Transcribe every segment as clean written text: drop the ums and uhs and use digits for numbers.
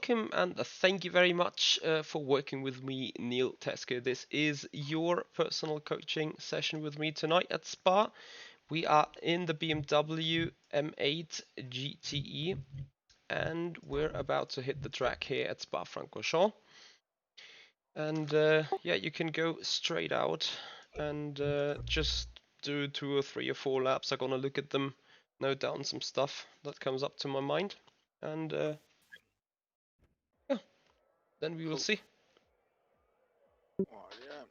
welcome and thank you very much for working with me, Neil Teske. This is your personal coaching session with me tonight at Spa. We are in the BMW M8 GTE and we're about to hit the track here at Spa-Francorchamps. And yeah, you can go straight out and just do 2 or 3 or 4 laps. I'm gonna look at them, note down some stuff that comes up to my mind, and yeah, then we will see. Oh, yeah.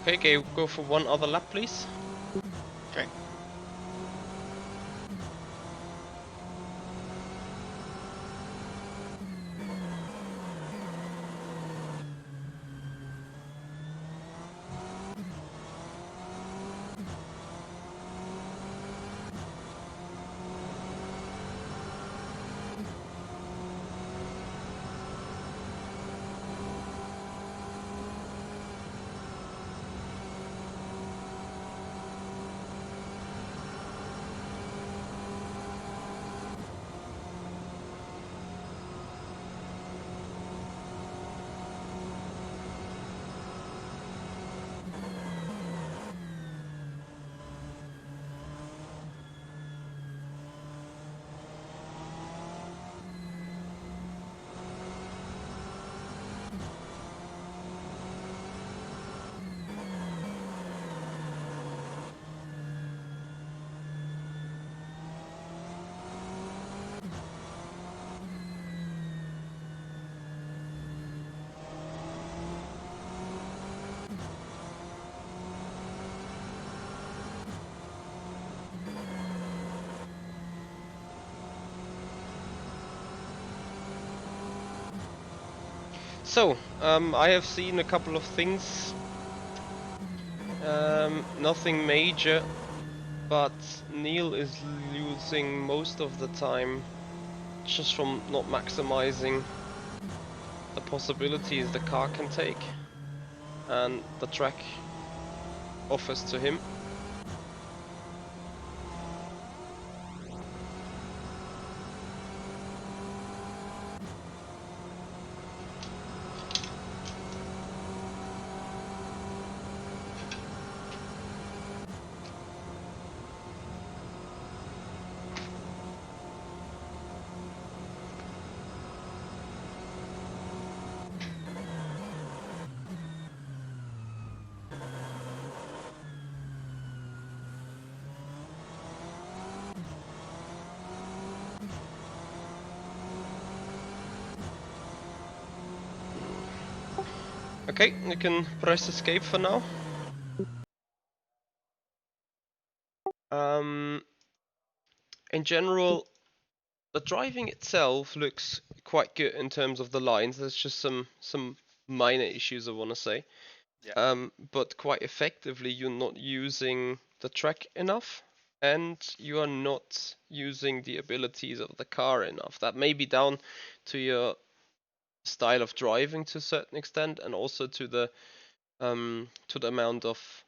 Okay, go for one other lap, please. Okay. So, I have seen a couple of things. Nothing major, but Neil is losing most of the time just from not maximizing the possibilities the car can take and the track offers to him. Okay, you can press escape for now. In general, the driving itself looks quite good in terms of the lines. There's just some minor issues I want to say. Yeah. But quite effectively, you're not using the track enough, and you are not using the abilities of the car enough. That may be down to your style of driving to a certain extent, and also to the amount of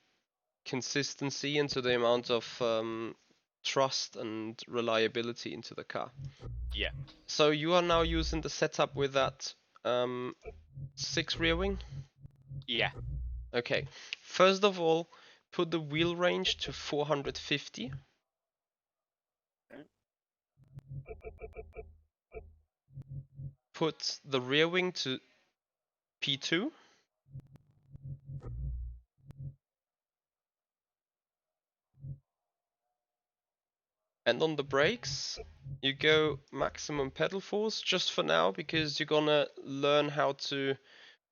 consistency and to the amount of trust and reliability into the car. Yeah. So you are now using the setup with that 6 rear wing? Yeah. Okay. First of all, put the wheel range to 450. Put the rear wing to P2. And on the brakes, you go maximum pedal force just for now, because you're gonna learn how to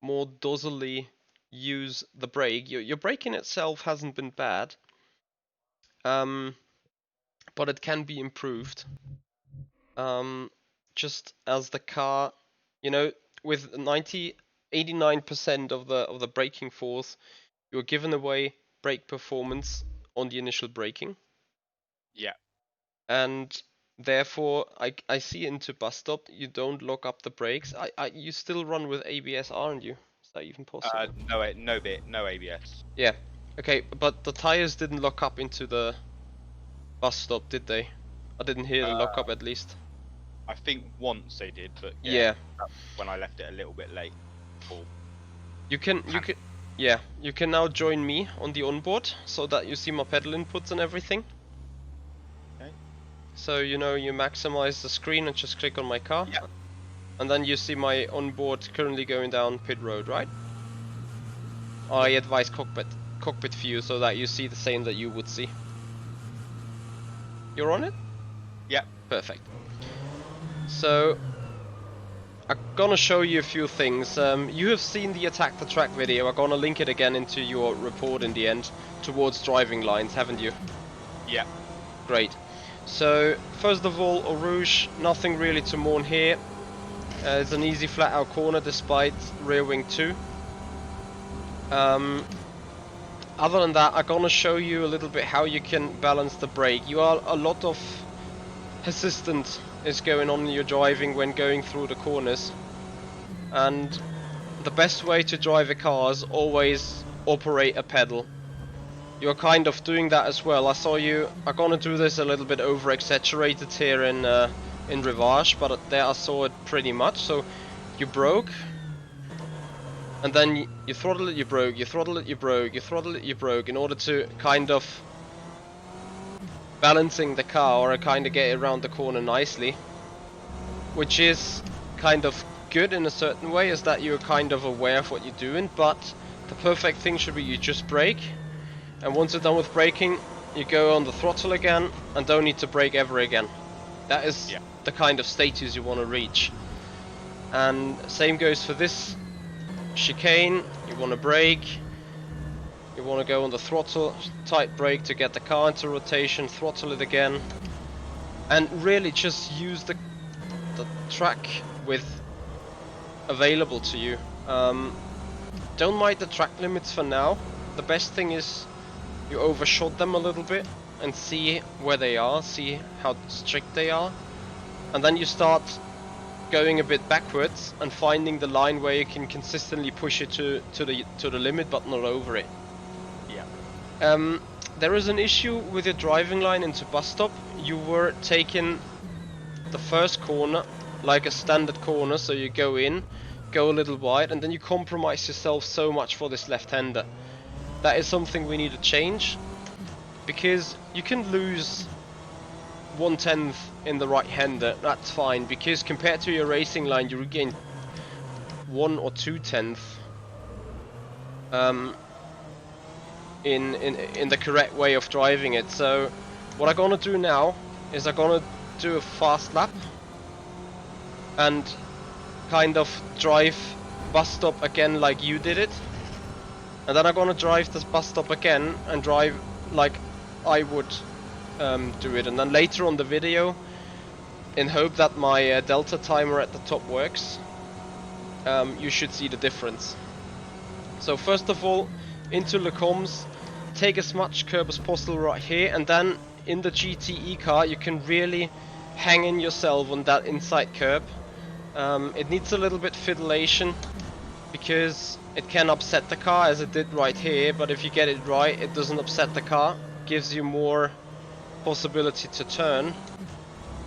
more docilely use the brake. Your braking itself hasn't been bad, but it can be improved. Just as the car, you know, with 89% of the braking force, you're giving away brake performance on the initial braking, Yeah. and therefore I see into bus stop you don't lock up the brakes. You still run with ABS, aren't you? Is that even possible? No ABS. Yeah. Okay, but the tires didn't lock up into the bus stop, did they? I didn't hear the lock up at least. I think once they did, but yeah, Yeah. when I left it a little bit late. Or You can yeah, you can now join me on the onboard so that you see my pedal inputs and everything. okay. So you know you maximize the screen and just click on my car. Yeah. And then you see my onboard currently going down pit road, right? I Yeah. advise cockpit view so that you see the same that you would see. You're on it? Yeah. Perfect. So I'm gonna show you a few things. You have seen the Attack the Track video. I'm gonna link it again into your report in the end towards driving lines, haven't you? Yeah. Great. So first of all, Eau Rouge, nothing really to mourn here. It's an easy flat out corner despite rear wing 2. Other than that, I'm gonna show you a little bit how you can balance the brake. A lot of assistance is going on in your driving when going through the corners, and the best way to drive a car is always operate a pedal. You're kind of doing that as well. I saw you. I'm gonna do this a little bit over exaggerated here in Rivage, but there I saw it pretty much. So you broke, and then you throttle it, you broke, you throttle it, you broke, you throttle it, you broke, in order to kind of balancing the car or kind of get it around the corner nicely, which is kind of good in a certain way, is that you're kind of aware of what you're doing. But the perfect thing should be you just brake, and once you're done with braking, you go on the throttle again and don't need to brake ever again. That is the kind of status you want to reach. And same goes for this chicane. You want to brake, you want to go on the throttle, tight brake to get the car into rotation, throttle it again, and really just use the track with available to you. Don't mind the track limits for now. The best thing is you overshot them a little bit and see where they are, see how strict they are, and then you start going a bit backwards and finding the line where you can consistently push it to the limit but not over it. There is an issue with your driving line into bus stop. You were taking the first corner like a standard corner, so you go in, go a little wide, and then you compromise yourself so much for this left-hander. That is something we need to change, because you can lose 1/10 in the right-hander. That's fine, because compared to your racing line you regain 1 or 2/10 in the correct way of driving it. So what I'm gonna do now is I'm gonna do a fast lap and kind of drive bus stop again like you did it, and then I'm gonna drive this bus stop again and drive like I would do it, and then later on the video, in hope that my delta timer at the top works, you should see the difference. So first of all, into Le Combs, take as much curb as possible right here, and then in the GTE car you can really hang in yourself on that inside curb. It needs a little bit fiddleation because it can upset the car, as it did right here, but if you get it right, it doesn't upset the car, gives you more possibility to turn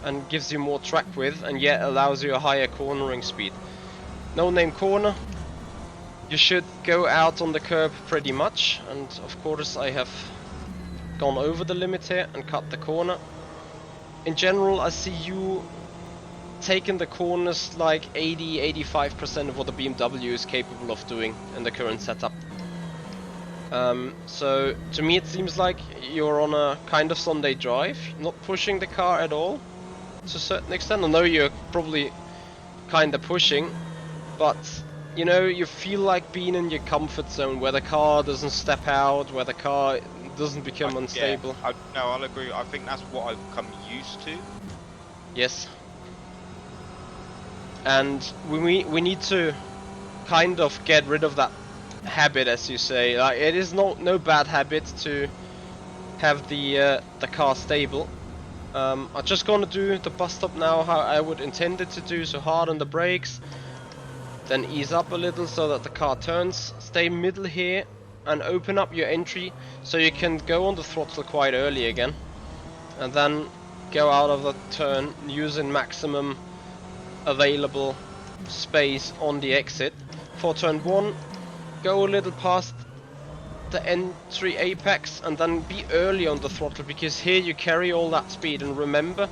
and gives you more track width, and yet allows you a higher cornering speed. No name corner, you should go out on the curb pretty much, and of course I have gone over the limit here and cut the corner. In general, I see you taking the corners like 80-85% of what the BMW is capable of doing in the current setup. So to me it seems like you're on a kind of Sunday drive, not pushing the car at all to a certain extent. I know you're probably kind of pushing, but you know, you feel like being in your comfort zone where the car doesn't step out, where the car doesn't become unstable. Yeah, no, I'll agree. I think that's what I've become used to. Yes. And we need to kind of get rid of that habit, as you say. Like, it is no bad habit to have the car stable. I'm just gonna do the bus stop now how I would intend it to do, so hard on the brakes, then ease up a little so that the car turns, stay middle here and open up your entry so you can go on the throttle quite early again, and then go out of the turn using maximum available space on the exit. For turn 1, go a little past the entry apex and then be early on the throttle, because here you carry all that speed, and remember,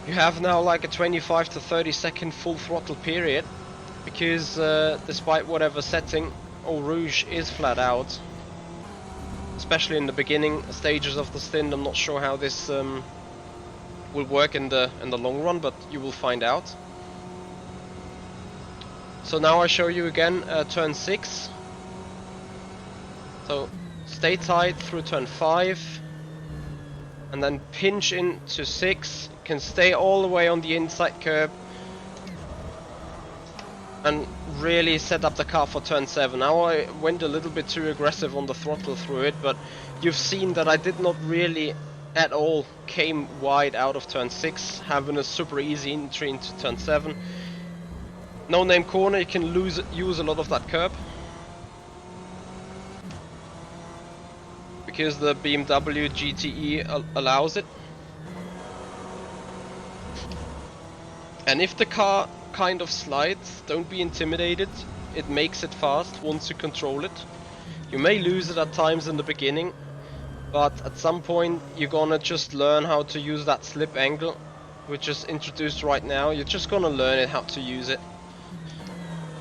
you have now like a 25 to 30 second full throttle period, because despite whatever setting, Eau Rouge is flat out, especially in the beginning stages of the stint. I'm not sure how this will work in the long run, but you will find out. So now I show you again turn 6. So stay tight through turn 5. And then pinch into 6. You can stay all the way on the inside curb. And really set up the car for turn 7. Now I went a little bit too aggressive on the throttle through it, but you've seen that I did not really at all came wide out of turn 6, having a super easy entry into turn 7. No name corner, you can use a lot of that curb, because the BMW GTE allows it. And if the car kind of slides, don't be intimidated. It makes it fast once you control it. You may lose it at times in the beginning, but at some point you're gonna just learn how to use that slip angle, which is introduced right now. You're just gonna learn it, how to use it.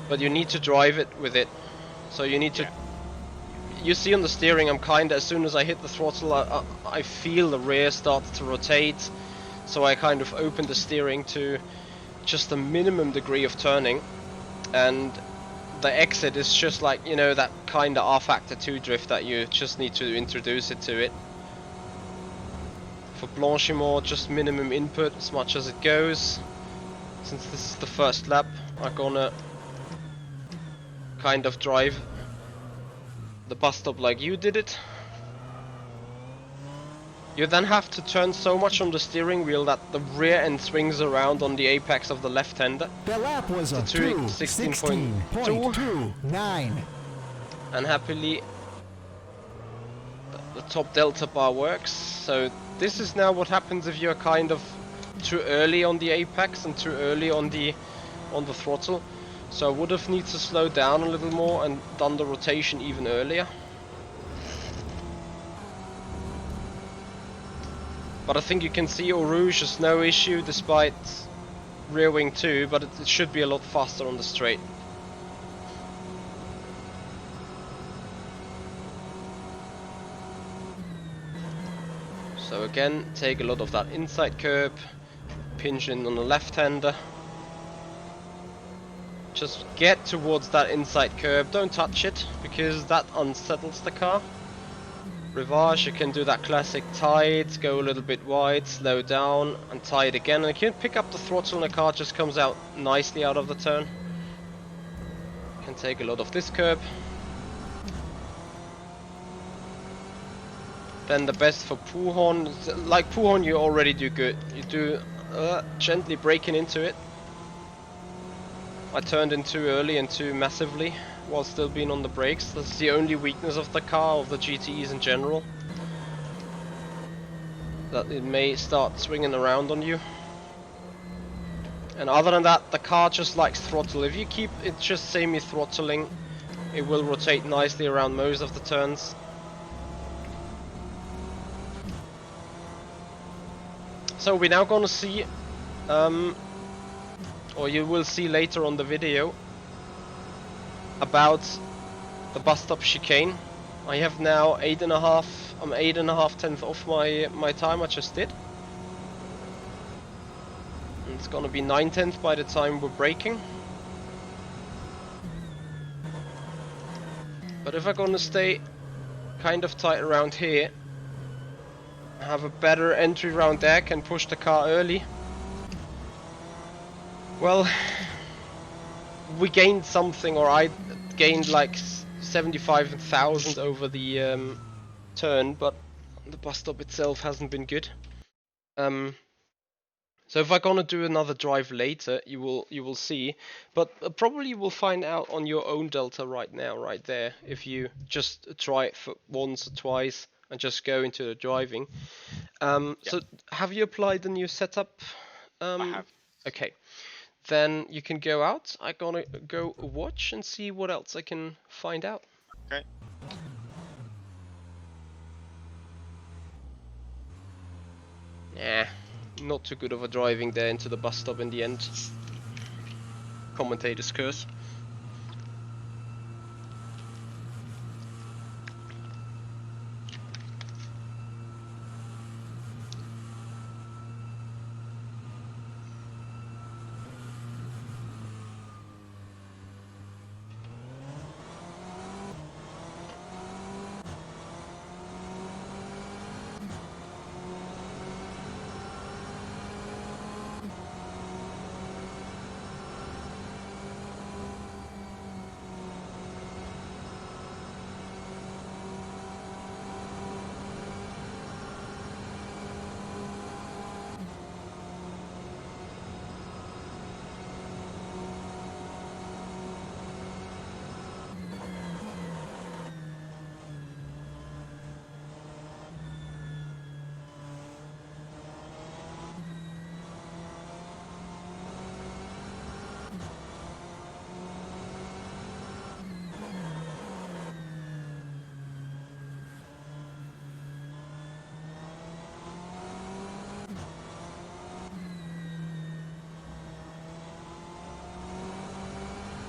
But you need to drive it with it. So you need to... You see on the steering, I'm kinda, as soon as I hit the throttle, I feel the rear start to rotate. So I kind of open the steering to just a minimum degree of turning. And the exit is just like, you know, that kind of rFactor 2 drift that you just need to introduce it to it. For Blanchiment, just minimum input as much as it goes. Since this is the first lap, I'm gonna kind of drive the bus stop like you did it. You then have to turn so much on the steering wheel that the rear end swings around on the apex of the left hander. The lap was a 2:16.29. And happily the top delta bar works. So this is now what happens if you're kind of too early on the apex and too early on the throttle. So I would have needed to slow down a little more and done the rotation even earlier. But I think you can see Eau Rouge is no issue despite rear wing 2, but it should be a lot faster on the straight. So again, take a lot of that inside curb, pinch in on the left hander. Just get towards that inside curb, don't touch it, because that unsettles the car. Reverse, you can do that classic tight, go a little bit wide, slow down, and tie it again. And you can pick up the throttle and the car just comes out nicely out of the turn. You can take a lot of this curb. Then the best for Puhon, like Puhon you already do good. You do gently braking into it. I turned in too early and too massively while still being on the brakes. That's the only weakness of the car, of the GTEs in general. That it may start swinging around on you. And other than that, the car just likes throttle. If you keep it just semi-throttling, it will rotate nicely around most of the turns. So we're now gonna see, or you will see later on the video, about the bus stop chicane. I have now 8.5. I'm 8.5 tenths off my time I just did. And it's gonna be 9 tenths by the time we're braking. But if I'm gonna stay kind of tight around here, have a better entry round deck and push the car early, well, we gained something, or I gained like 75,000 over the turn, but the bus stop itself hasn't been good. So if I'm gonna do another drive later, you will see, but probably you will find out on your own delta right now, right there, if you just try it for once or twice and just go into the driving. So have you applied the new setup? I have. Okay. Then you can go out. I'm gonna go watch and see what else I can find out. Okay. Nah, not too good of a driving there into the bus stop in the end. Commentator's curse.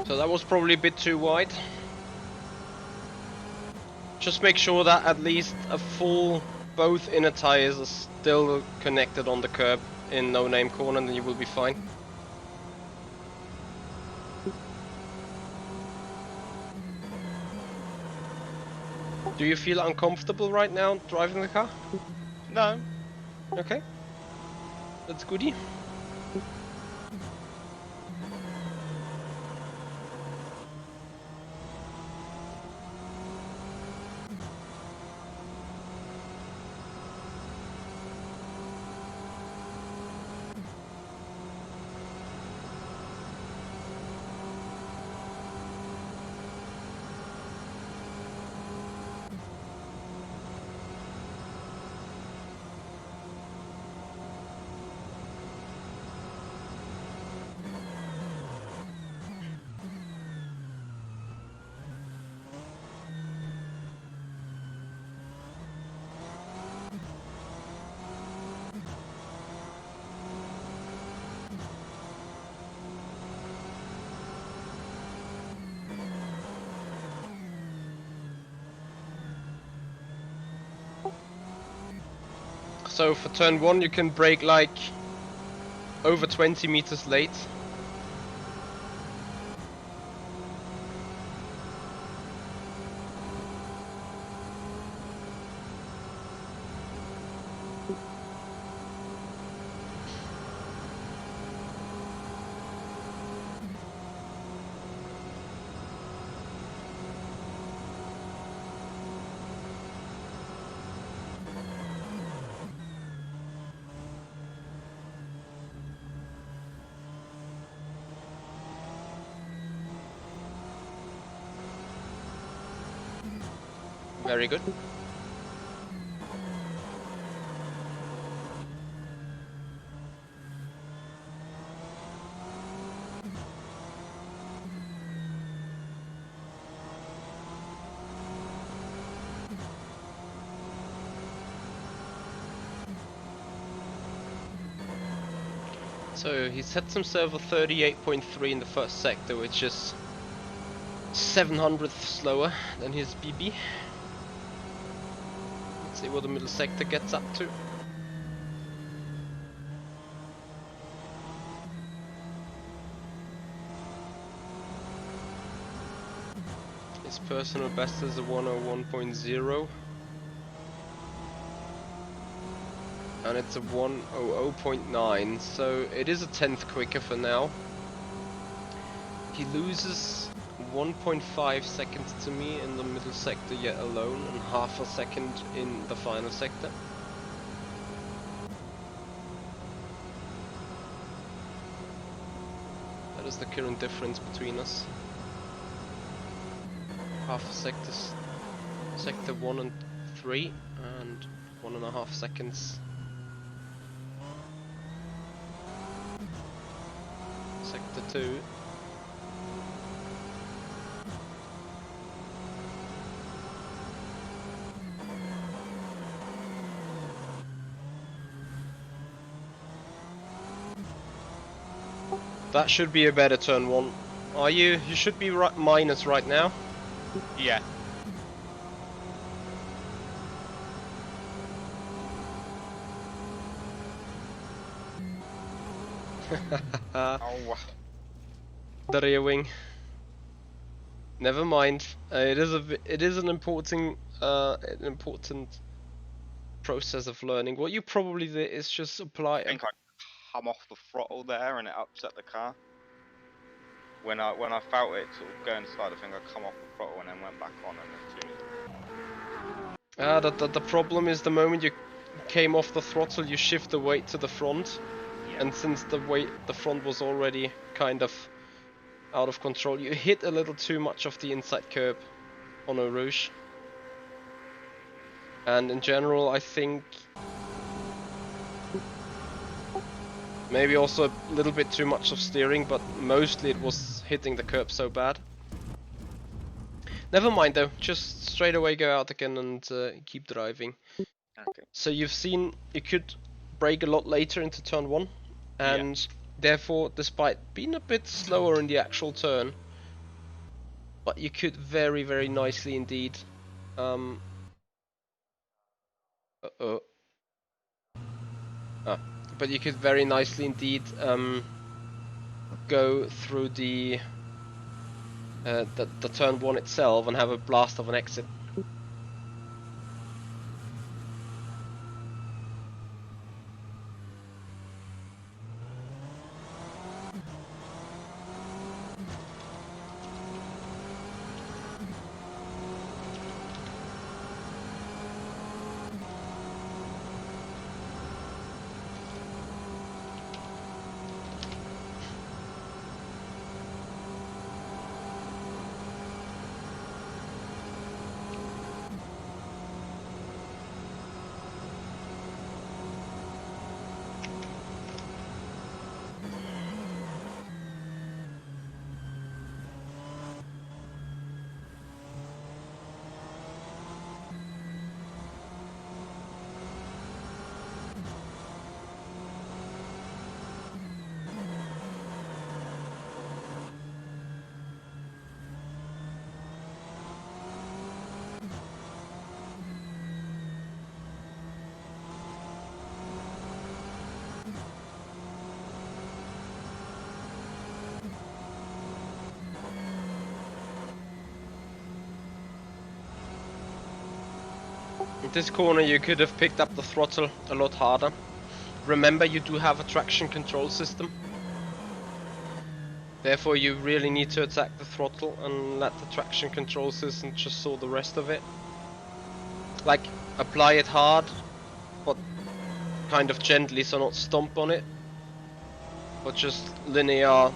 So that was probably a bit too wide. Just make sure that at least both inner tires are still connected on the curb in no name corner, and then you will be fine. Do you feel uncomfortable right now driving the car? No. Okay, that's goodie. So for turn 1 you can brake like over 20 meters late. Very good. So he sets himself a 38.3 in the first sector, which is 700th slower than his BB. Let's see what the middle sector gets up to. His personal best is a 101.0. And it's a 100.9, so it is a 10th quicker for now. He loses 1.5 seconds to me in the middle sector yet alone, and half a second in the final sector. That is the current difference between us. Half a sector 1 and 3, and 1.5 seconds. Sector 2. That should be a better turn 1. Are you? You should be minus right now. Yeah. Oh. The rear wing. Never mind. It is an important process of learning. What you probably did is just apply. I think I come off the throttle there and it upset the car. When I felt it sort of go inside, I think I come off the throttle and then went back on, and as soon as The problem is the moment you came off the throttle, you shift the weight to the front, yeah. and since the front was already kind of out of control, you hit a little too much of the inside curb on Eau Rouge. And in general, I think maybe also a little bit too much of steering, but mostly it was hitting the curb so bad. Never mind though, just straight away go out again and keep driving. Okay. So you've seen you could brake a lot later into turn 1, and therefore, despite being a bit slower in the actual turn, but you could very nicely indeed but you could very nicely indeed go through the turn one itself and have a blast of an exit. In this corner you could have picked up the throttle a lot harder. Remember, you do have a traction control system. Therefore you really need to attack the throttle and let the traction control system just sort the rest of it. Like, apply it hard, but kind of gently, so not stomp on it, but just linear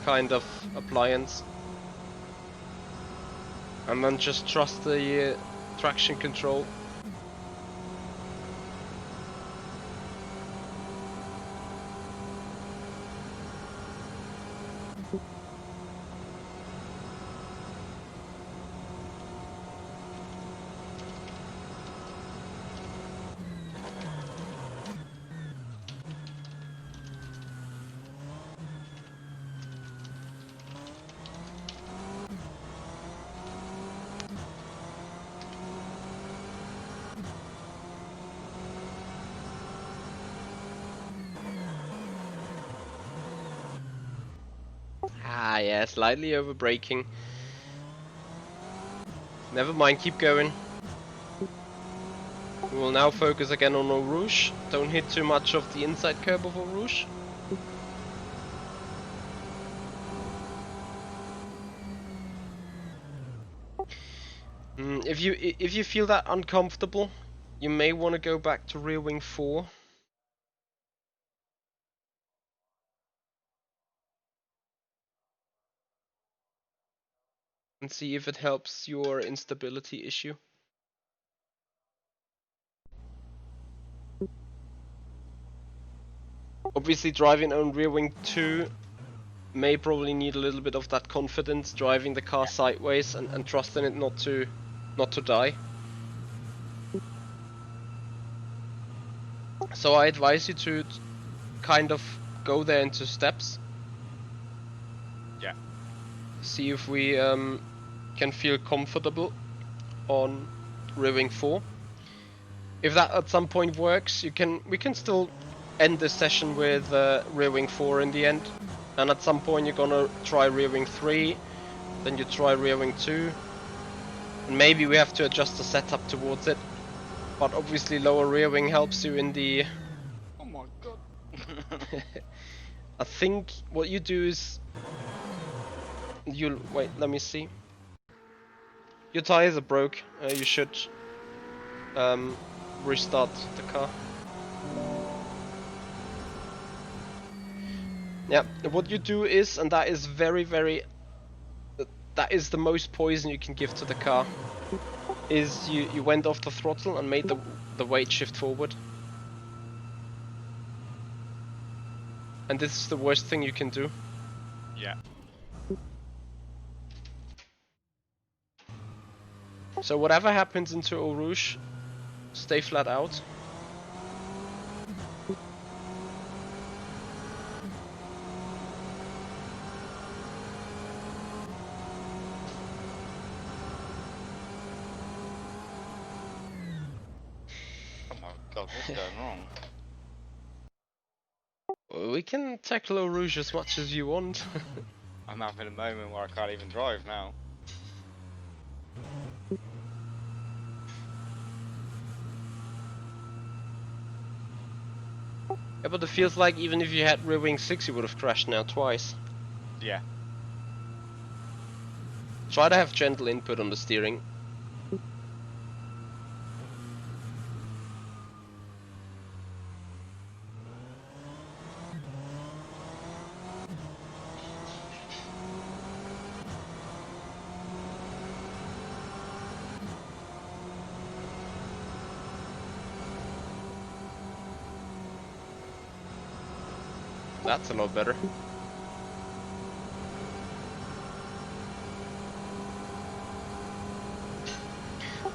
kind of appliance. And then just trust the traction control. Ah, yeah, slightly over braking. Never mind, keep going. We will now focus again on Eau Rouge. Don't hit too much of the inside curb of Eau Rouge. If you feel that uncomfortable, you may want to go back to rear wing 4. And see if it helps your instability issue. Obviously driving on rear wing 2 may probably need a little bit of that confidence, driving the car sideways and trusting it not to die. So I advise you to kind of go there into steps. Yeah. See if we can feel comfortable on rear wing 4. If that at some point works, we can still end this session with rear wing 4 in the end. And at some point you're gonna try rear wing 3, then you try rear wing 2. And maybe we have to adjust the setup towards it. But obviously lower rear wing helps you in the... Oh my god. I think what you do is... Wait, let me see. Your tires are broke. You should restart the car. Yeah, what you do is, and that is that is the most poison you can give to the car, is you went off the throttle and made the weight shift forward. And this is the worst thing you can do. Yeah. So whatever happens into Eau Rouge, stay flat out. God, what's going wrong? We can tackle Eau Rouge as much as you want. I'm having a moment where I can't even drive now. Yeah, but it feels like even if you had rear wing 6, you would have crashed now twice. Yeah. Try to have gentle input on the steering. That's a lot better.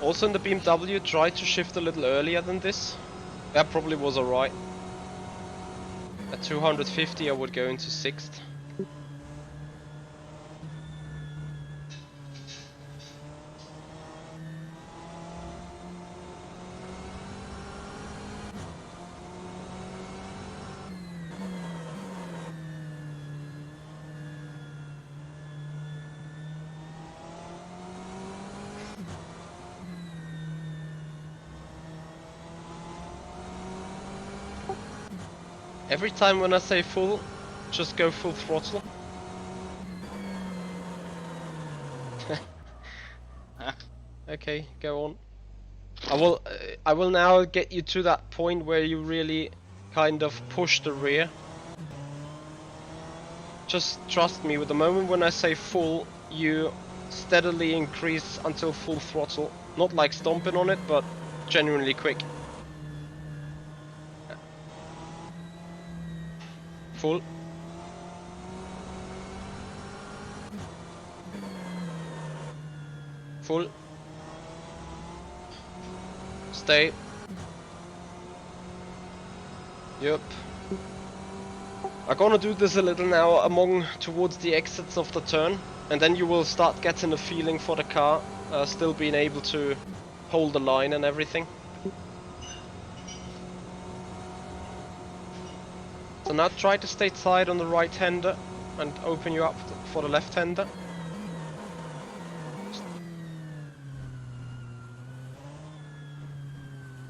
Also in the BMW, try to shift a little earlier than this. That probably was alright. At 250 I would go into 6th. Every time when I say full, just go full throttle. Okay, go on. I will now get you to that point where you really kind of push the rear. Just trust me, with the moment when I say full, you steadily increase until full throttle. Not like stomping on it, but genuinely quick. Full. Full. Stay. Yep. I'm gonna do this a little now towards the exits of the turn, and then you will start getting a feeling for the car, still being able to hold the line and everything. So now try to stay tight on the right hander and open you up for the left hander.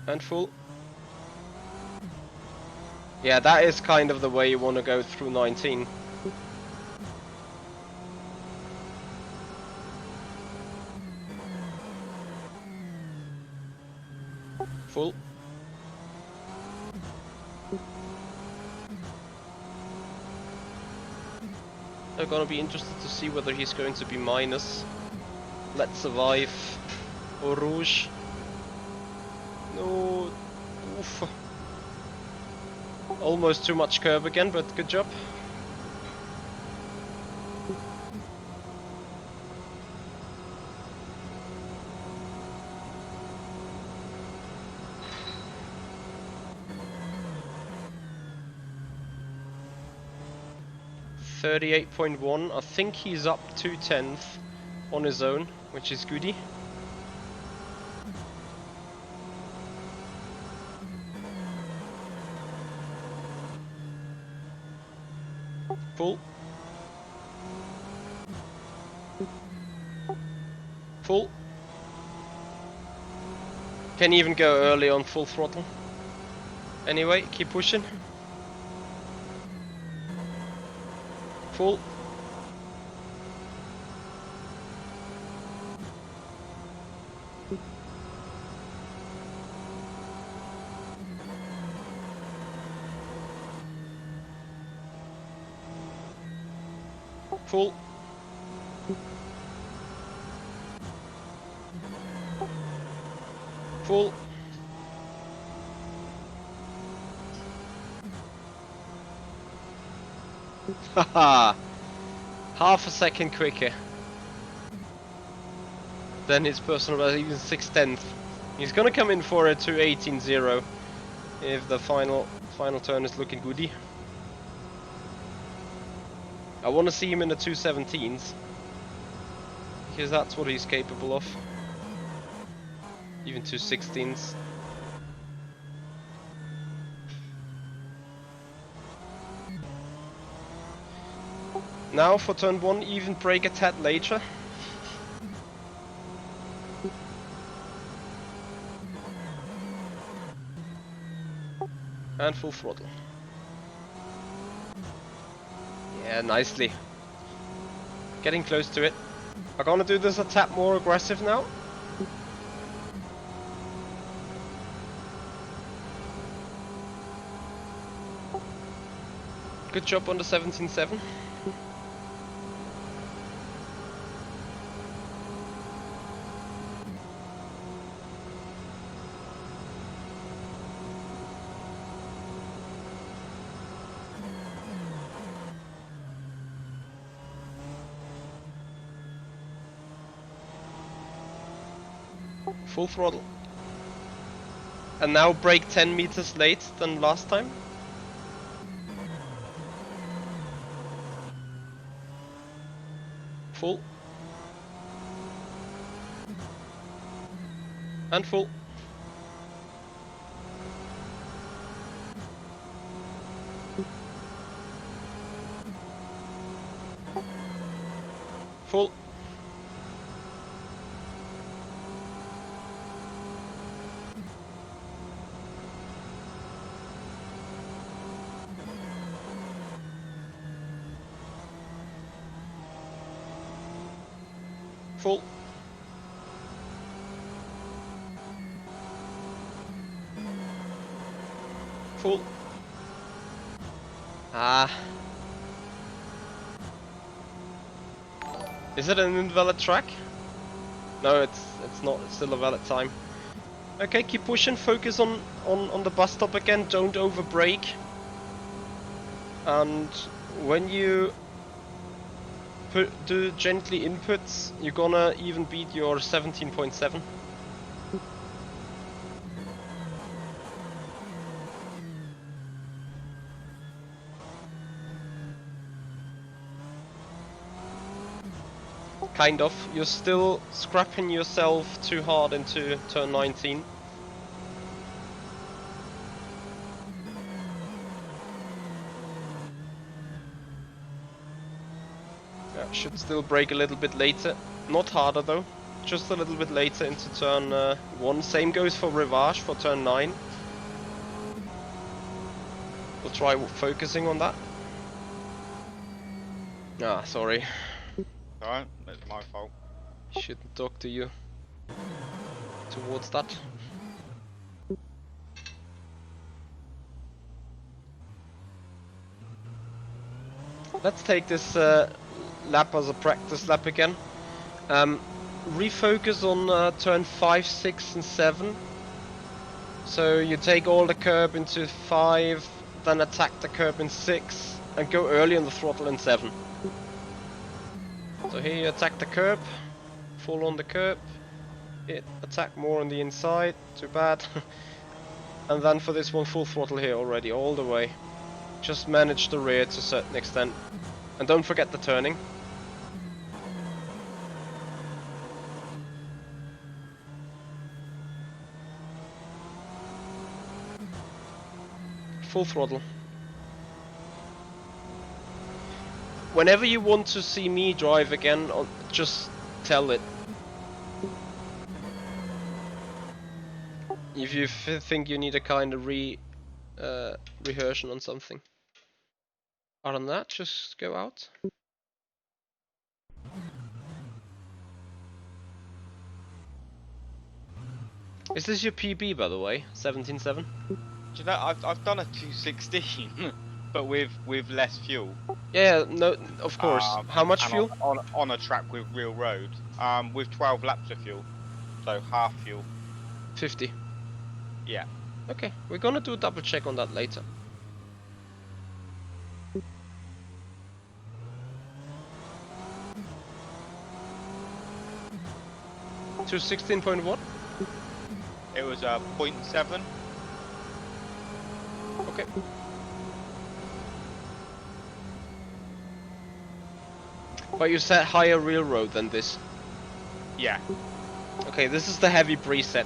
And full. Yeah, that is kind of the way you want to go through 19. Full. I'm gonna be interested to see whether he's going to be minus. Let's survive. Eau Rouge. No. Oof. Almost too much curb again, but good job. .38.1. I think he's up 2/10 on his own, which is goody. Full. Full. Can even go early on full throttle. Anyway, keep pushing. Full. Full. Full. Haha. Half a second quicker than his personal best, even 6/10. He's gonna come in for a 2:18.0 if the final turn is looking goody. I want to see him in the 2:17s because that's what he's capable of. Even 2:16s. Now for turn 1, even brake a tad later. And full throttle. Yeah, nicely. Getting close to it. I'm gonna do this a tad more aggressive now. Good job on the 17.7. Full throttle. And now brake 10 meters late than last time. Full. And full. Full. Full. Full. Ah. Is it an invalid track? No, it's not. It's still a valid time. Okay, keep pushing. Focus on the bus stop again. Don't over brake. And when you do gently inputs, you're gonna even beat your 17.7. Kind of. You're still scrapping yourself too hard into turn 19. Yeah, should still brake a little bit later. Not harder though. Just a little bit later into turn 1. Same goes for Rivage for turn 9. We'll try focusing on that. Ah, sorry. Alright, it's my fault. Shouldn't talk to you towards that. Let's take this lap as a practice lap again. Refocus on turn 5, 6 and 7. So you take all the curb into 5, then attack the curb in 6 and go early on the throttle in 7. So here you attack the curb, full on the curb, attack more on the inside, too bad. And then for this one, full throttle here already, all the way. Just manage the rear to a certain extent. And don't forget the turning. Full throttle. Whenever you want to see me drive again, just tell it. If you think you need a kind of rehearsal on something. Other than that, just go out. Is this your PB, by the way? 17.7? Do you know, I've done a 216, but with less fuel. Yeah, no, of course. How much fuel? On a track with real road. With 12 laps of fuel, so half fuel. 50. Yeah. Okay, we're gonna do a double check on that later. To 16 point what? It was a 0.7. Okay. But you set higher real road than this. Yeah. Okay, this is the heavy preset.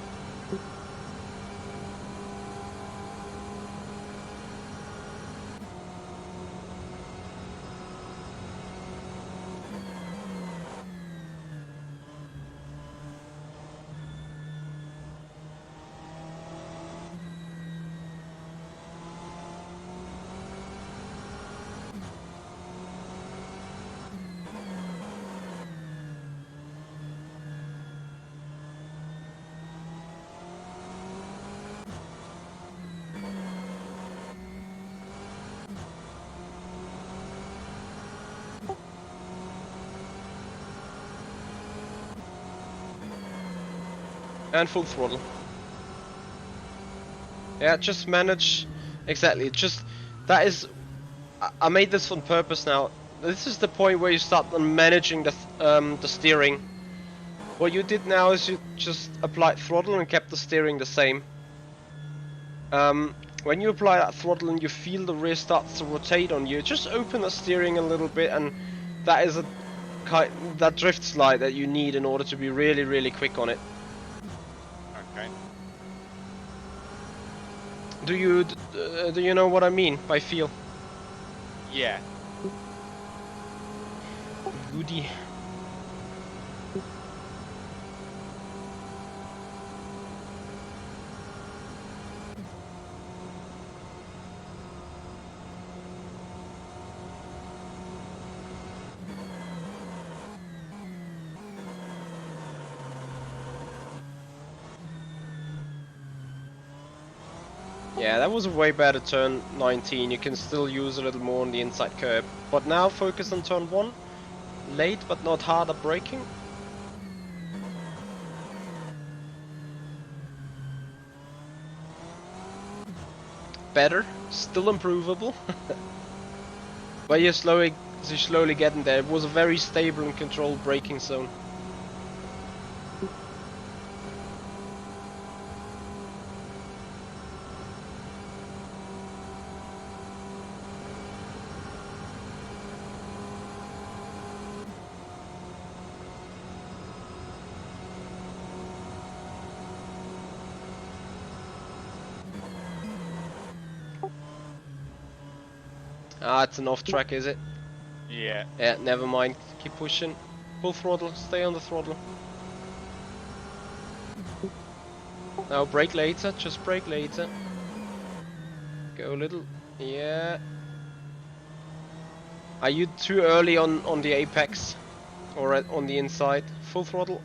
And full throttle. Yeah, just manage. Exactly, just, that is, I made this on purpose now. This is the point where you start managing the steering. What you did now is you just applied throttle and kept the steering the same. When you apply that throttle and you feel the rear starts to rotate on you, just open the steering a little bit, and that is that drift slide that you need in order to be really, really quick on it. Okay. Do you know what I mean by feel? Yeah. Goody. Yeah, that was a way better turn 19. You can still use a little more on the inside curb. But now focus on turn 1. Late but not hard at braking. Better, still improvable. But you're slowly getting there. It was a very stable and controlled braking zone. Ah, it's an off track, is it? Yeah. Yeah, never mind. Keep pushing. Full throttle, stay on the throttle. Now brake later, just brake later. Go a little, yeah. Are you too early on the apex? Or on the inside? Full throttle.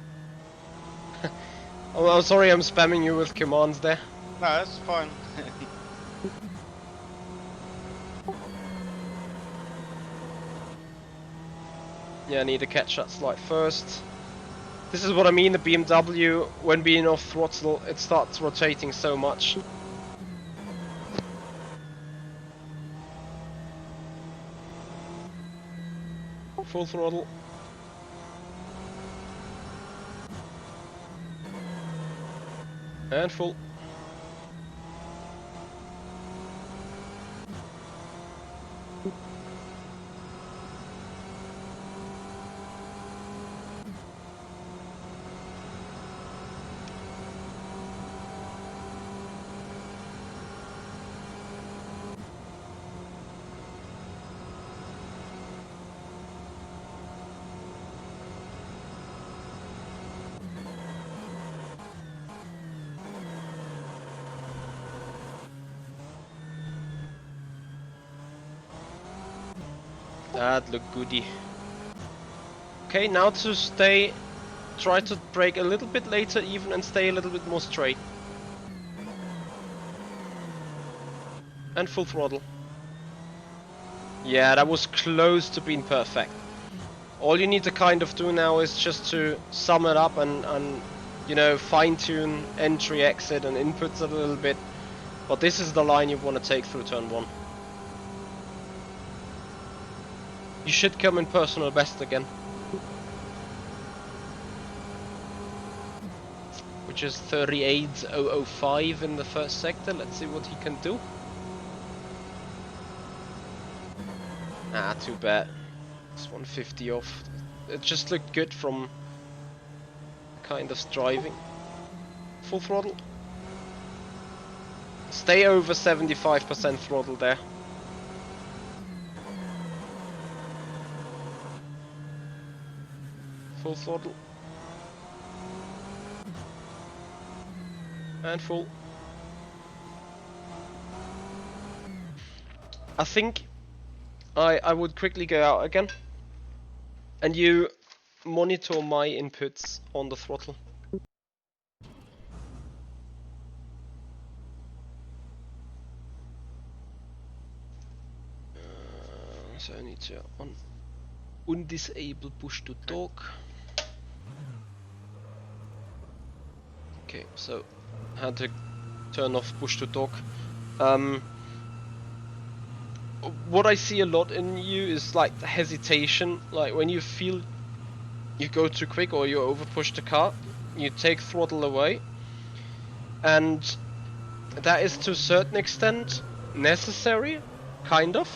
Oh, I'm sorry, I'm spamming you with commands there. No, that's fine. Yeah, I need to catch that slide first. This is what I mean, the BMW, when being off throttle, it starts rotating so much. Full throttle. And full. That looked goody. Okay, now to stay, try to brake a little bit later even and stay a little bit more straight. And full throttle. Yeah, that was close to being perfect. All you need to kind of do now is just to sum it up and you know, fine tune entry, exit and inputs a little bit. But this is the line you want to take through turn 1. You should come in personal best again. Which is 38.005 in the first sector. Let's see what he can do. Ah, too bad. It's 150 off. It just looked good from kind of driving. Full throttle. Stay over 75% throttle there. Full throttle. And full. I think I would quickly go out again. And you monitor my inputs on the throttle. So I need to undisable push to talk. Okay, so had to turn off push to talk. What I see a lot in you is like the hesitation, like when you feel you go too quick or you over push the car, you take throttle away, and that is to a certain extent necessary, kind of,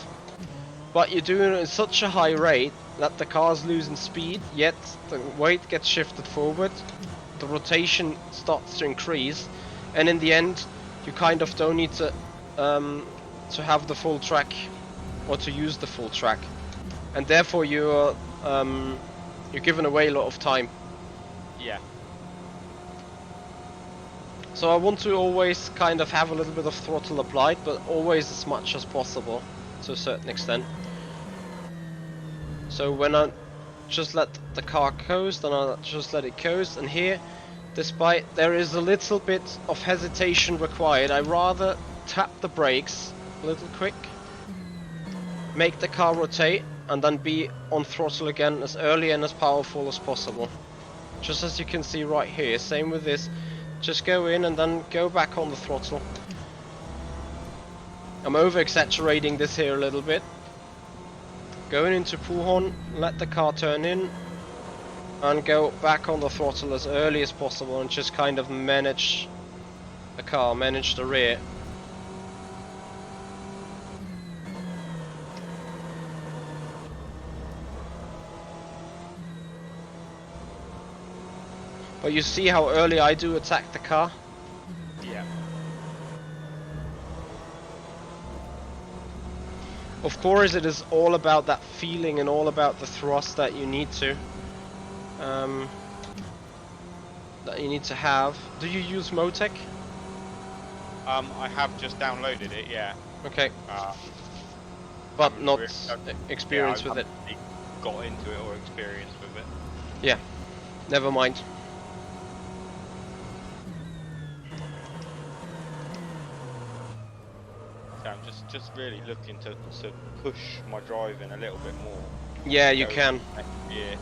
but you're doing it at such a high rate that the car's losing speed, yet the weight gets shifted forward, the rotation starts to increase, and in the end you kind of don't need to have the full track or to use the full track, and therefore you're giving away a lot of time. Yeah. So I want to always kind of have a little bit of throttle applied, but always as much as possible to a certain extent. So when I just let the car coast, then I just let it coast, and here, despite there is a little bit of hesitation required, I rather tap the brakes a little quick, make the car rotate, and then be on throttle again as early and as powerful as possible. Just as you can see right here, same with this, just go in and then go back on the throttle. I'm over exaggerating this here a little bit. Going into pull-horn, let the car turn in, and go back on the throttle as early as possible and just kind of manage the car, manage the rear. But you see how early I do attack the car? Yeah. Of course it is all about that feeling and all about the thrust that you need to have. Do you use Motec? I have just downloaded it, yeah. Okay. But not really, experience with it. Really got into it or experience with it. Yeah. Never mind. So I'm just really looking to push my driving a little bit more. Yeah, you can. Yeah.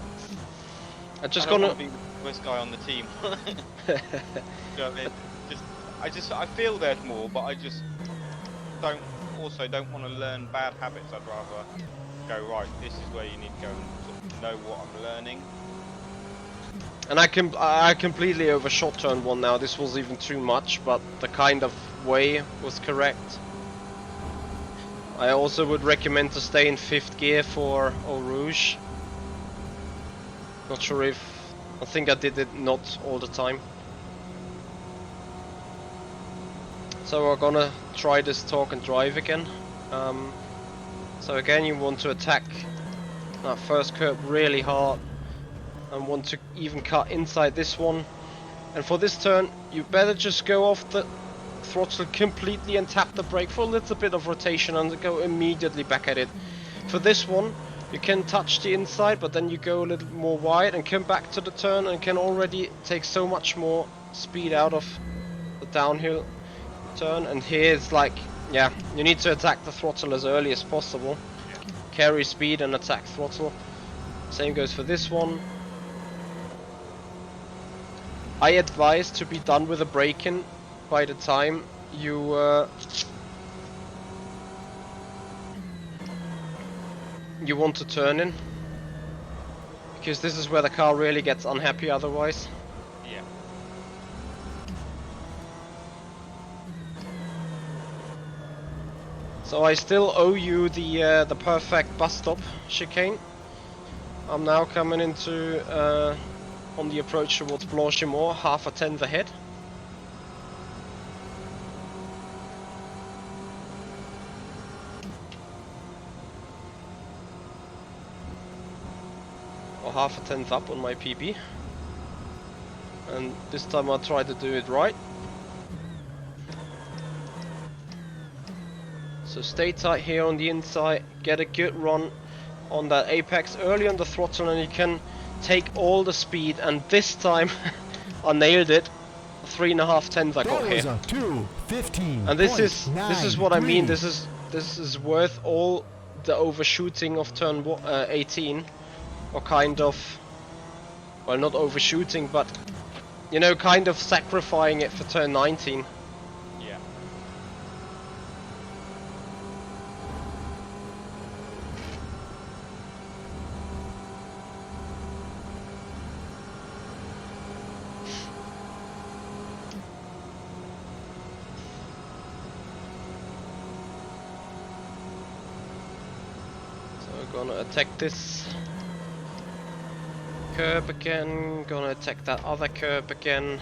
I don't want to be the worst guy on the team. You know what I mean? I feel there's more, but I just don't want to learn bad habits. I'd rather go, right, this is where you need to go and sort of know what I'm learning. And I completely overshot turn one now. This was even too much, but the kind of way was correct. I also would recommend to stay in 5th gear for Eau Rouge. Not sure if... I think I did it not all the time. So we're gonna try this talk and drive again. So again, you want to attack that first curb really hard and want to even cut inside this one. And for this turn, you better just go off the throttle completely and tap the brake for a little bit of rotation and go immediately back at it. For this one, you can touch the inside, but then you go a little more wide and come back to the turn and can already take so much more speed out of the downhill turn. And here it's like, yeah, you need to attack the throttle as early as possible. Carry speed and attack throttle. Same goes for this one. I advise to be done with the braking by the time you want to turn in, because this is where the car really gets unhappy otherwise. Yeah. So I still owe you the perfect bus stop chicane. I'm now coming into on the approach towards Blanchimont, half a tenth ahead. Or half a tenth up on my PB. And this time I'll try to do it right. So stay tight here on the inside, get a good run on that apex early on the throttle, and you can take all the speed. And this time I nailed it. 3.5 tenths I got here. 2:15. And this is what I mean. This is worth all the overshooting of turn 18, or kind of, well, not overshooting, but You know, kind of sacrificing it for turn 19. Yeah. So we're gonna attack this curb again, gonna attack that other curb again,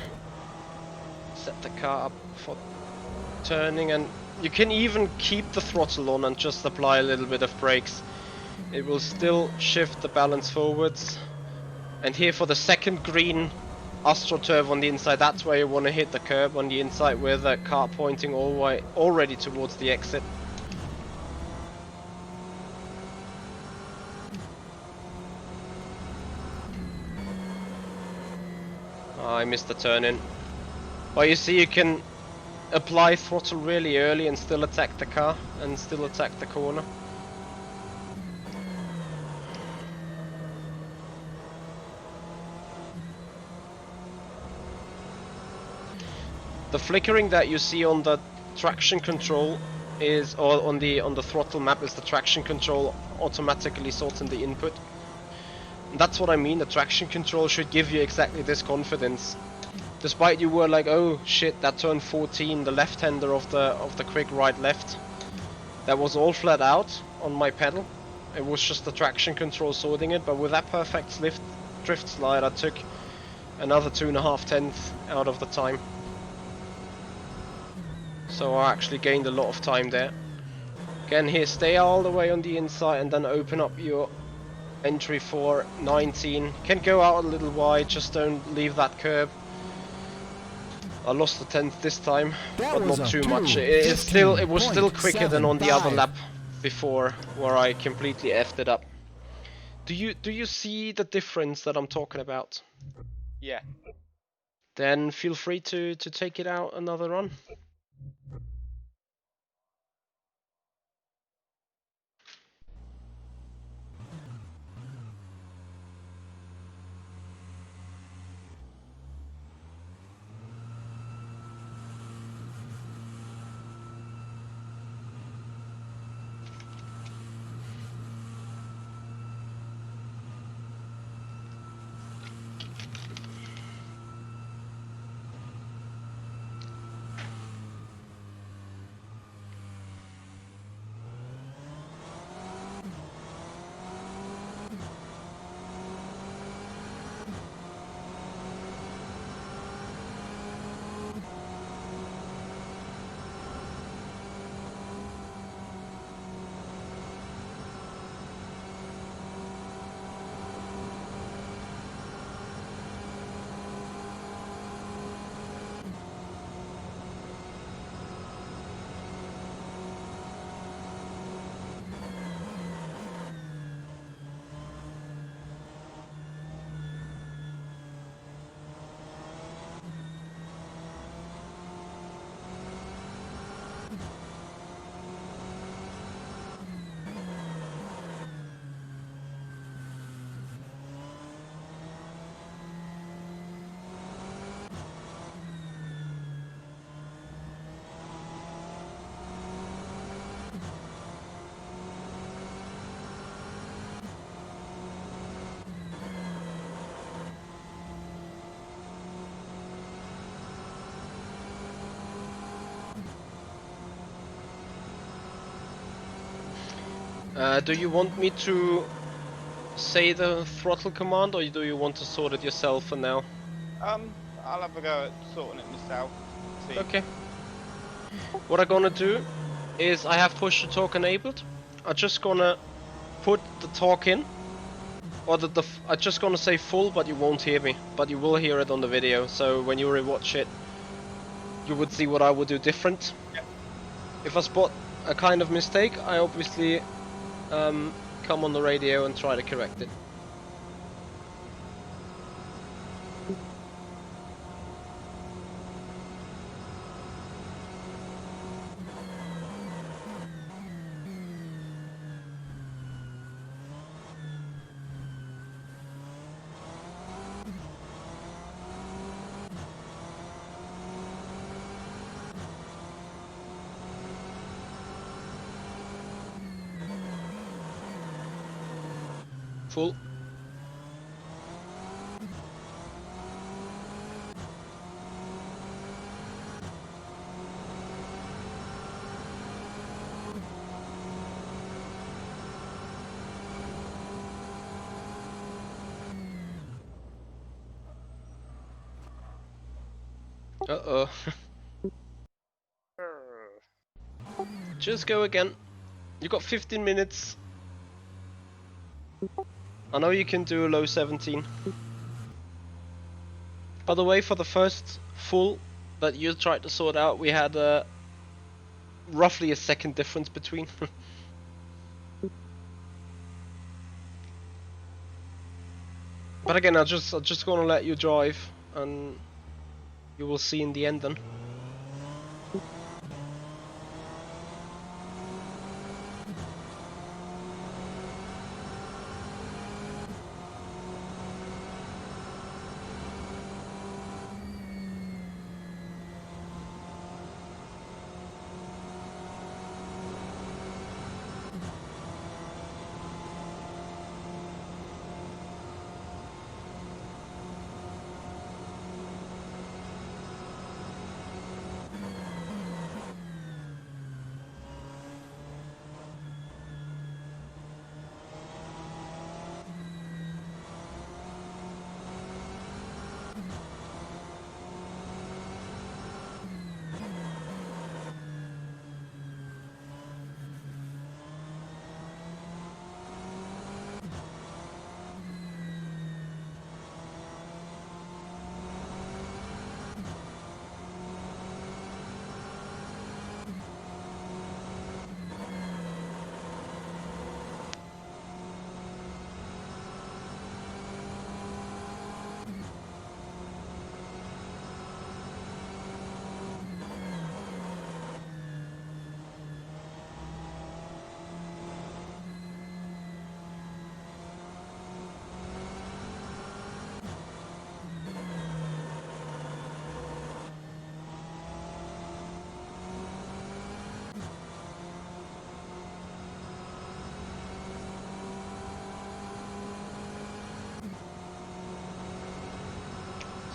set the car up for turning, and you can even keep the throttle on and just apply a little bit of brakes. It will still shift the balance forwards. And here for the second green AstroTurf on the inside, that's where you want to hit the curb on the inside with the car pointing already towards the exit. I missed the turn in. But you see, you can apply throttle really early and still attack the car and still attack the corner. The flickering that you see on the traction control is, or on the throttle map, is the traction control automatically sorting the input. And that's what I mean. The traction control should give you exactly this confidence. Despite you were like, oh shit, that turn 14, the left-hander of the quick right left, that was all flat out on my pedal. It was just the traction control sorting it, but with that perfect drift slide, I took another 2.5 tenths out of the time. So I actually gained a lot of time there. Again here, stay all the way on the inside and then open up your entry for 19. Can go out a little wide, just don't leave that curb. I lost the 10th this time, but not too much. It was still quicker than on the other lap before, where I completely effed it up. Do you see the difference that I'm talking about? Yeah. Then feel free to take it out another run. Do you want me to say the throttle command, or do you want to sort it yourself for now? I'll have a go at sorting it myself. See. Okay. What I'm gonna do is I have push to talk enabled. I'm just gonna put the talk in, or I'm just gonna say full, but you won't hear me, but you will hear it on the video. So when you rewatch it, you would see what I would do different. Yep. If I spot a kind of mistake, I obviously come on the radio and try to correct it. Full. Uh-oh. Just go again. You got 15 minutes. I know you can do a low 17. By the way, for the first full that you tried to sort out, we had roughly a second difference between. But again, I'm just gonna let you drive, and you will see in the end then.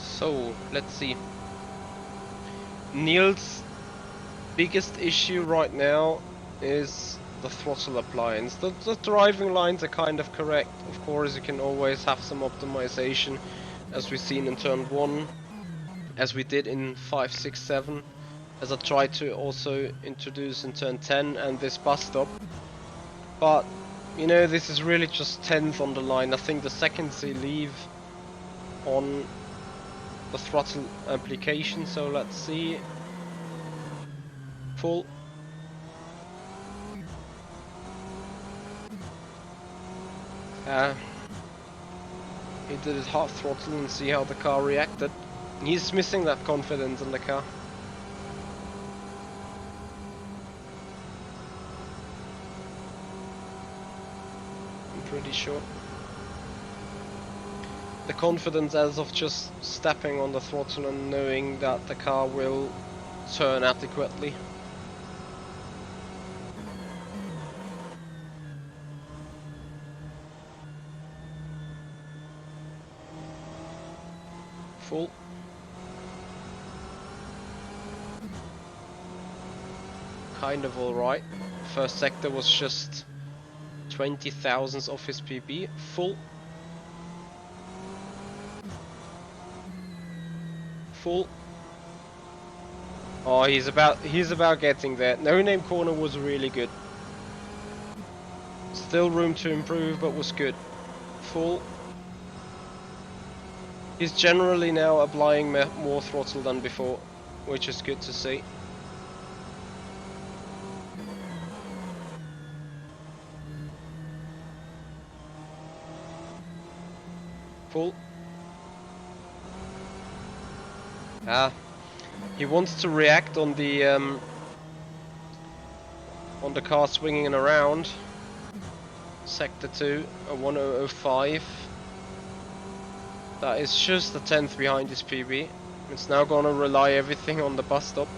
So, let's see. Neil's biggest issue right now is the throttle appliance. The driving lines are kind of correct. Of course, you can always have some optimization, as we've seen in turn 1, as we did in 5, 6, 7, as I tried to also introduce in turn 10 and this bus stop. But, you know, this is really just 10th on the line. I think the seconds they leave on the throttle application, so let's see. Full. He did it half throttle and see how the car reacted. He's missing that confidence in the car. I'm pretty sure. The confidence as of just stepping on the throttle and knowing that the car will turn adequately. Full. Kind of alright. First sector was just 20 thousandths off his PB. Full. Full. Oh, he's about getting there. No name corner was really good. Still room to improve, but was good. Full. He's generally now applying more throttle than before, which is good to see. Full. He wants to react on the car swinging around. Sector 2, a 1005. That is just a 10th behind his PB. It's now gonna rely everything on the bus stop.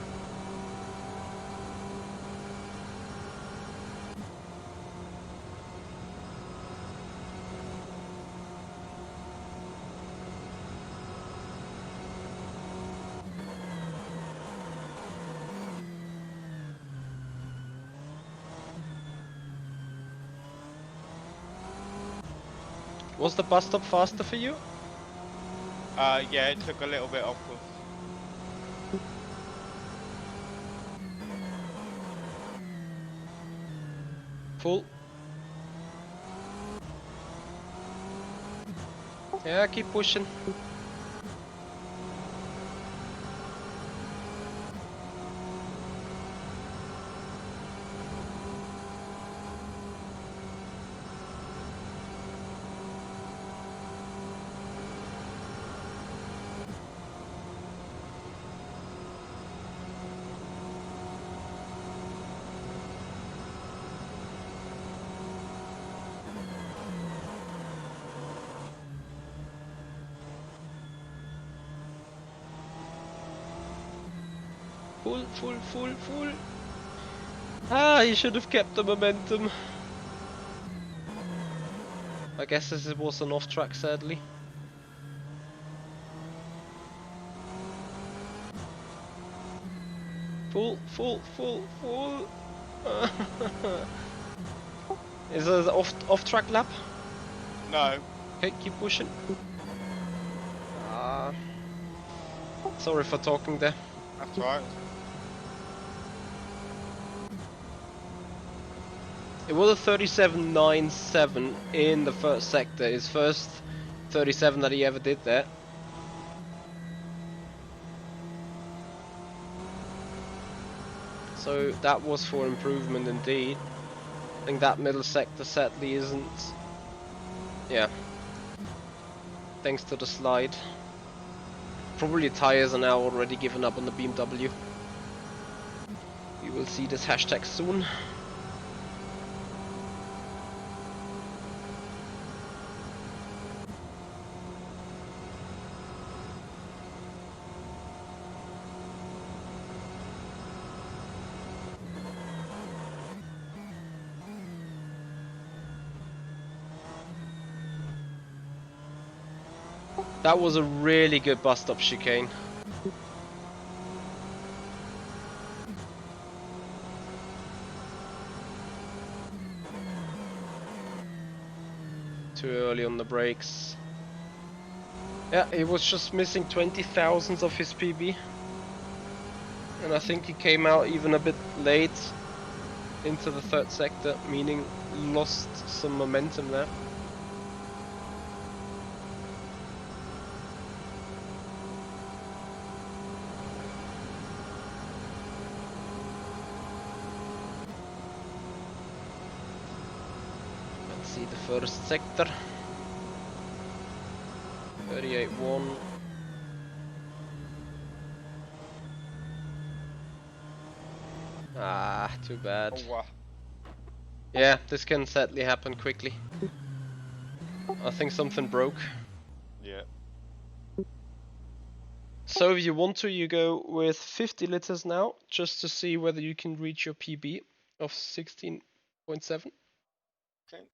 Was the bus stop faster for you? Yeah, it took a little bit off of. Full. Yeah, keep pushing. Full, full, full, full. Ah, you should have kept the momentum. I guess this was an off track, sadly. Full, full, full, full. Is it an off track lap? No. Okay, keep pushing. Sorry for talking there. That's right. It was a 37.97 in the first sector. His first 37 that he ever did there. So that was for improvement indeed. I think that middle sector sadly isn't. Yeah. Thanks to the slide. Probably tires are now already given up on the BMW. We will see this hashtag soon. That was a really good bus stop chicane. Too early on the brakes. Yeah, he was just missing 20 thousandths of his PB. And I think he came out even a bit late into the third sector, meaning lost some momentum there. Let's see the first sector. 38.1. Ah, too bad. Oh, wow. Yeah, this can sadly happen quickly. I think something broke. Yeah. So if you want to, you go with 50 liters now, just to see whether you can reach your PB of 16.7. Okay.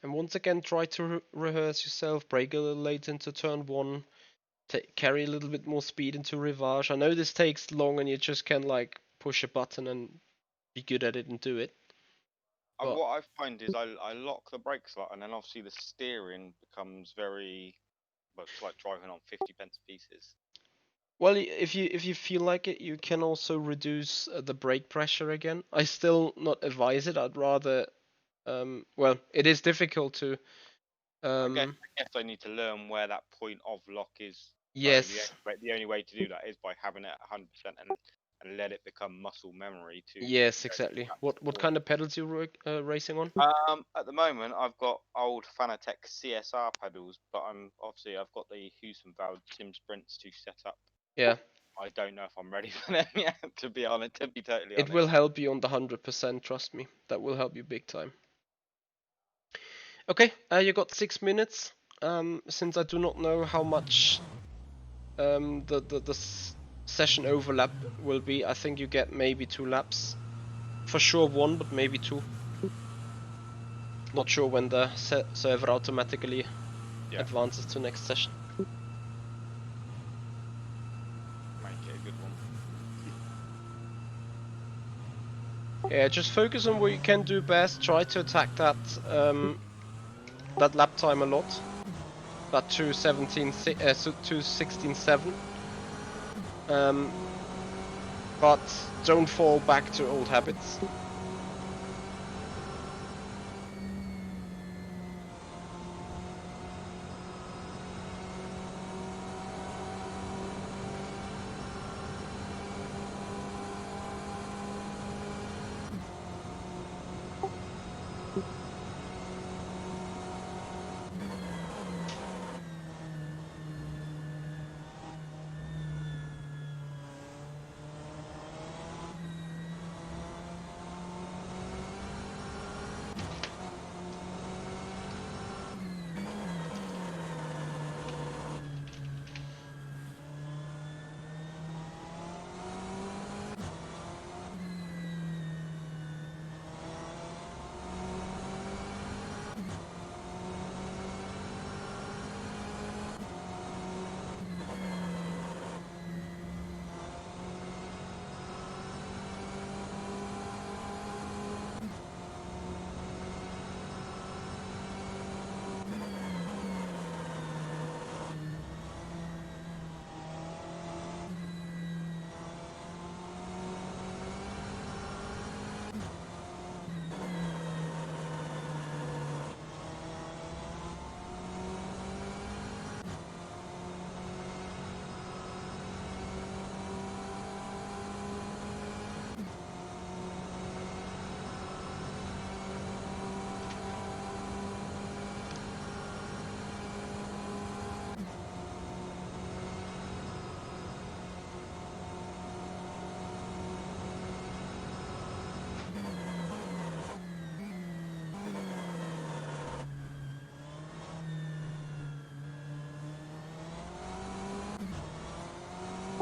And once again, try to rehearse yourself, brake a little late into turn 1, carry a little bit more speed into Rivage. I know this takes long and you just can like push a button and be good at it and do it. But What I find is I lock the brakes a lot, and then obviously the steering becomes very, well, it's like driving on 50 pence pieces. well, if you feel like it, you can also reduce the brake pressure again. I still not advise it. I'd rather, well, it is difficult to. I guess I need to learn where that point of lock is. So Yes, the only way to do that is by having it at 100% and let it become muscle memory to. yes, exactly. What kind of pedals you racing on? At the moment, I've got old Fanatec CSR pedals, but I've got the Husum-Valve Sim Sprints to set up. Yeah, I don't know if I'm ready for them yet, to be honest. To be totally it honest. will help you on the 100%. Trust me, that will help you big time. Okay, you got 6 minutes. Since I do not know how much the session overlap will be, I think you get maybe 2 laps. For sure 1, but maybe 2. Not sure when the server automatically advances to next session. Make it a good one. Yeah, just focus on what you can do best. Try to attack that that lap time a lot. That 2:16.7. But don't fall back to old habits.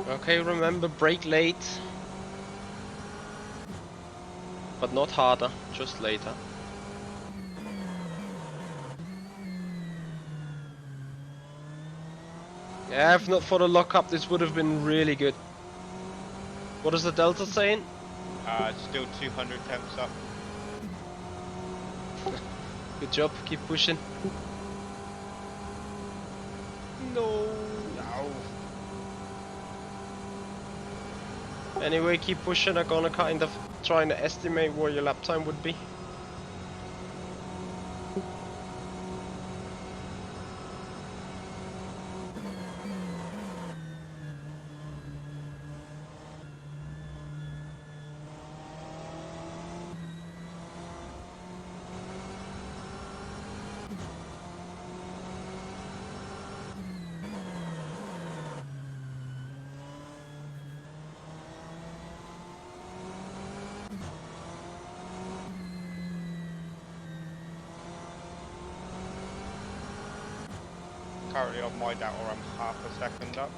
Okay, remember, brake late. But not harder, just later. Yeah, if not for the lockup, this would have been really good. What is the Delta saying? Still 200 temps up. Good job, keep pushing. No. Anyway, keep pushing. I'm gonna kind of trying to estimate what your lap time would be. Currently on my data, I'm half a second up.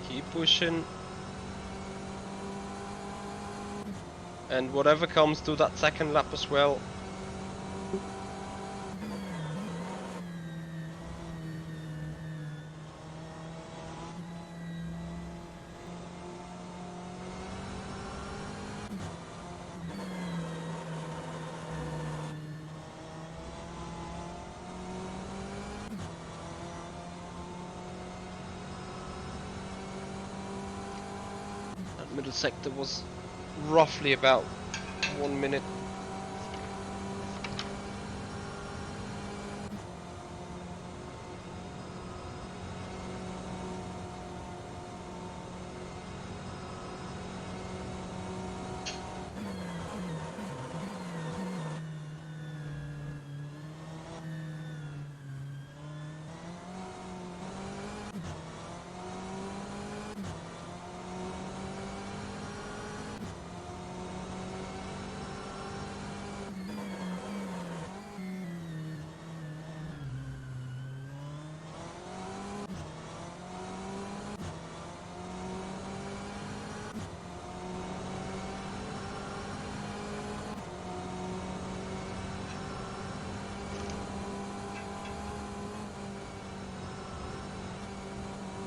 Keep pushing. And whatever comes to that second lap as well. That middle sector was roughly about 1 minute.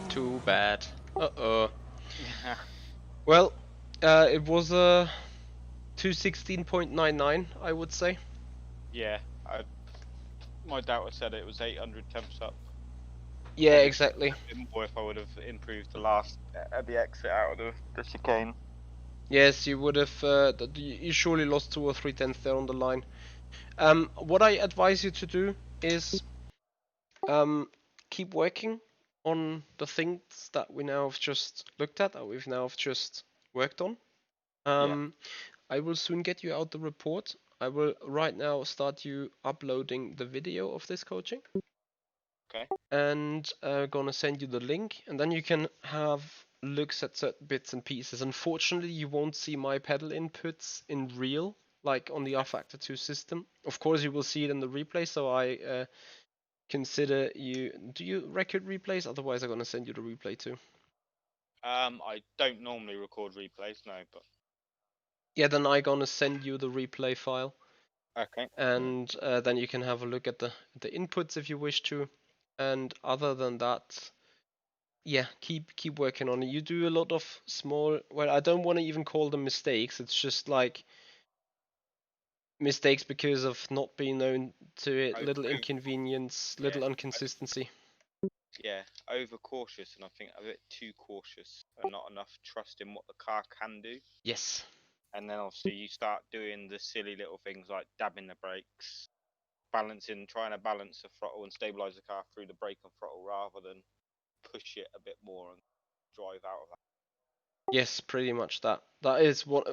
Too bad. Uh-oh. Yeah. Well, it was a 216.99, I would say. Yeah, my doubter said it was 800 temps up. Yeah, Probably exactly. a bit more if I would have improved the last at the exit out of the chicane. Yes, you would have. You surely lost 2 or 3 tenths there on the line. What I advise you to do is keep working on the things that we now have just looked at, that we've now just worked on. Yeah. I will soon get you out the report. I will right now start you uploading the video of this coaching. Okay. And gonna send you the link, and then you can have looks at certain bits and pieces. Unfortunately, you won't see my pedal inputs in real, like on the rFactor 2 system. Of course, you will see it in the replay, so I consider you. Do you record replays? Otherwise, I'm gonna send you the replay too. I don't normally record replays, no, but Yeah, then I'm gonna send you the replay file, okay. and then you can have a look at the inputs if you wish to. And other than that, yeah, keep working on it. You do a lot of small, well, I don't want to even call them mistakes. It's just like mistakes because of not being known to it, I, little inconvenience, yeah, little inconsistency. yeah, over cautious, and I think a bit too cautious, and not enough trust in what the car can do. Yes. And then obviously you start doing the silly little things like dabbing the brakes, trying to balance the throttle and stabilize the car through the brake and throttle rather than push it a bit more and drive out of that. Yes, pretty much that. That is what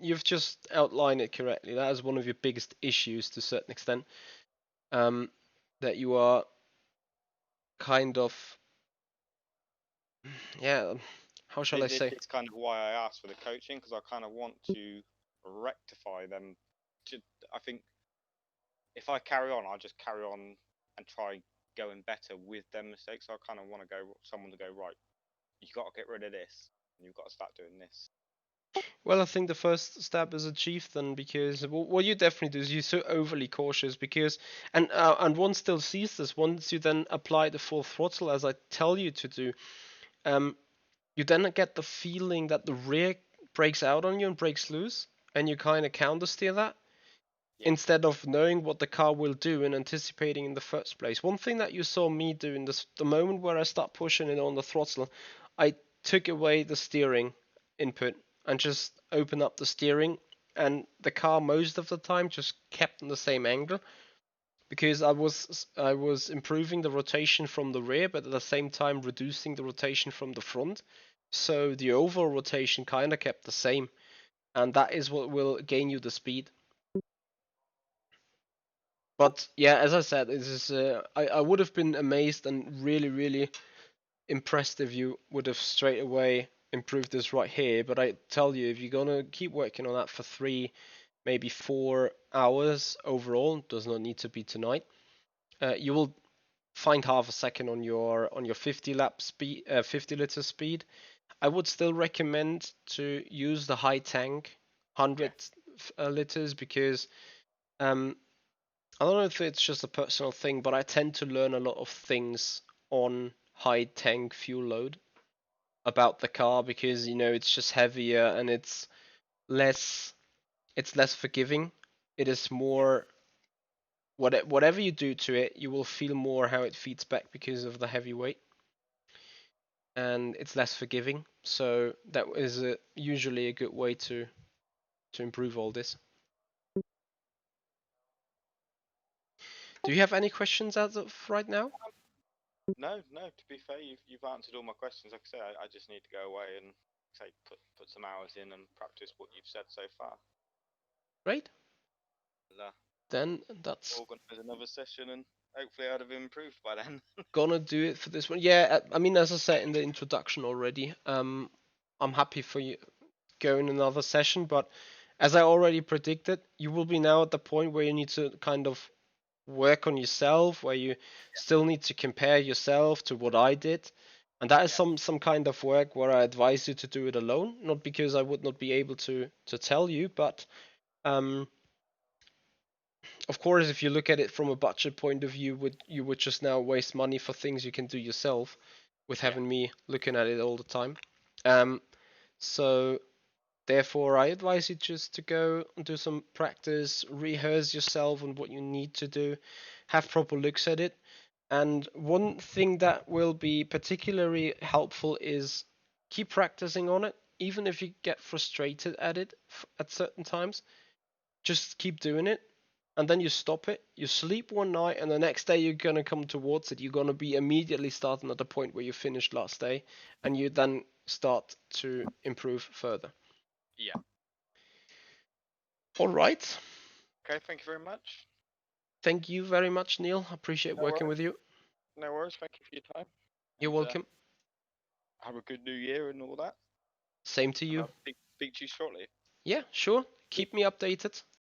you've just outlined it correctly. That is one of your biggest issues to a certain extent. Um, that you are kind of, yeah, how shall I say? It's kind of why I asked for the coaching, because I kind of want to rectify them. I think if I carry on, I'll just carry on and try going better with them mistakes. So I kind of want to someone to go, right, you've got to get rid of this, and you've got to start doing this. Well, I think the first step is achieved then, because what you definitely do is you're so overly cautious because, and one still sees this once you then apply the full throttle as I tell you to do. Um, you then get the feeling that the rear breaks out on you and breaks loose, and you kind of counter steer that Yeah, instead of knowing what the car will do and anticipating in the first place. One thing that you saw me do in this, the moment where I start pushing it on the throttle, I took away the steering input and just opened up the steering, and the car most of the time just kept in the same angle because I was improving the rotation from the rear, but at the same time reducing the rotation from the front. So the overall rotation kind of kept the same, and that is what will gain you the speed. But yeah, as I said, this is I would have been amazed and really really impressed if you would have straight away improved this right here. But I tell you, if you're gonna keep working on that for 3, maybe 4 hours overall, does not need to be tonight. You will find half a second on your 50 lap speed, 50 liter speed. I would still recommend to use the high tank, yeah, 100 liters, because um, I don't know if it's just a personal thing, but I tend to learn a lot of things on high tank fuel load about the car because it's just heavier and less it's less forgiving. It is yeah. more whatever you do to it, you will feel more how it feeds back because of the heavy weight, and it's less forgiving. So that is usually a good way to improve all this. Do you have any questions as of right now? No, no. To be fair, you've answered all my questions. Like I say, I just need to go away and say put some hours in and practice what you've said so far. Great. And, Then that's organise another session, and hopefully I'd have improved by then. gonna do it for this one. Yeah, I mean, as I said in the introduction already, I'm happy for you going another session, but as I already predicted, you will be now at the point where you need to kind of work on yourself, where you still need to compare yourself to what I did. And that is Yeah, some kind of work where I advise you to do it alone, not because I would not be able to tell you, but um, of course, if you look at it from a budget point of view, you would just now waste money for things you can do yourself, with yeah, having me looking at it all the time. Um, so Therefore, I advise you just to go and do some practice, rehearse yourself on what you need to do, have proper looks at it. And one thing that will be particularly helpful is keep practicing on it, even if you get frustrated at it at certain times. Just keep doing it, and then you stop it. You sleep one night, and the next day you're gonna come towards it. You're gonna be immediately starting at the point where you finished last day, and you then start to improve further. Yeah. All right. Okay. Thank you very much. Thank you very much, Neil. Appreciate No working worries. with you. No worries. Thank you for your time. You're And welcome. have a good new year and all that. Same to And you. I'll speak to you shortly. Yeah, sure. Keep me updated.